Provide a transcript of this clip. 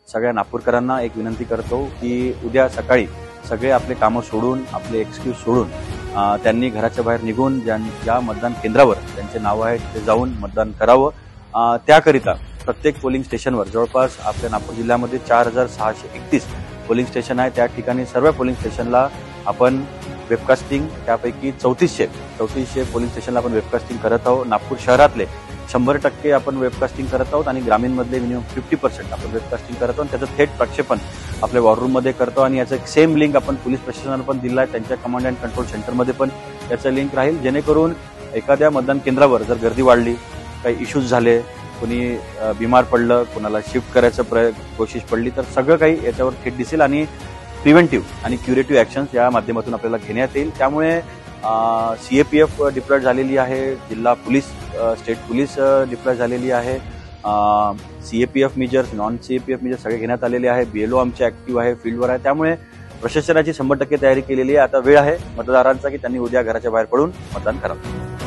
सगळ्या नागपूरकरांना एक विनंती करतो की उद्या सकाळी सगळे आपले कामं सोडून, आपले एक्सक्यूज सोडून त्यांनी घराच्या बाहेर निघून ज्या मतदान केंद्रावर त्यांचे नाव आहे तिथे जाऊन मतदान करावं। त्याकरिता प्रत्येक पोलिंग स्टेशनवर जवळपास आपल्या नागपूर जिल्ह्यामध्ये 4631 पोलिंग स्टेशन आहे। त्या ठिकाणी सर्व पोलिंग स्टेशनला आपण वेबकास्टिंग, त्यापैकी 3400 पोलिंग स्टेशनला आपण वेबकास्टिंग करत आहोत। नागपूर शहरातले 100% आपण वेबकास्टिंग करत आहोत आणि ग्रामीणमधले मिनिमम 50% आपण वेबकास्टिंग करत आहोत। त्याचं थेट प्रक्षेपण आपल्या वॉररूममध्ये करतो आणि याचं एक सेम लिंक आपण पोलीस प्रशासनाला पण दिला आहे, त्यांच्या कमांड अँड कंट्रोल सेंटरमध्ये पण याचं लिंक राहील, जेणेकरून एखाद्या मतदान केंद्रावर जर गर्दी वाढली, काही इश्यूज झाले, कोणी बिमार पडलं, कोणाला शिफ्ट करायचं कोशिश पडली, तर सगळं काही याच्यावर थेट दिसेल आणि प्रिव्हेंटिव्ह आणि क्युरेटिव्ह ऍक्शन्स या माध्यमातून आपल्याला घेण्यात येईल। त्यामुळे सीएपीएफ डिप्लॉय झालेली आहे, जिल्हा पोलीस, स्टेट पोलीस डिप्लॉय झालेली आहे, CAPF measures, non CAPF measures सगळे घेण्यात आलेले आहे, बीएलओ आमचे ऍक्टिव्ह आहे, फील्डवर आहे। त्यामुळे प्रशासनाची 100% तयारी केलेली आहे। आता वेळ आहे मतदारांचा की त्यांनी उद्या घराच्या बाहेर पडून मतदान करावं।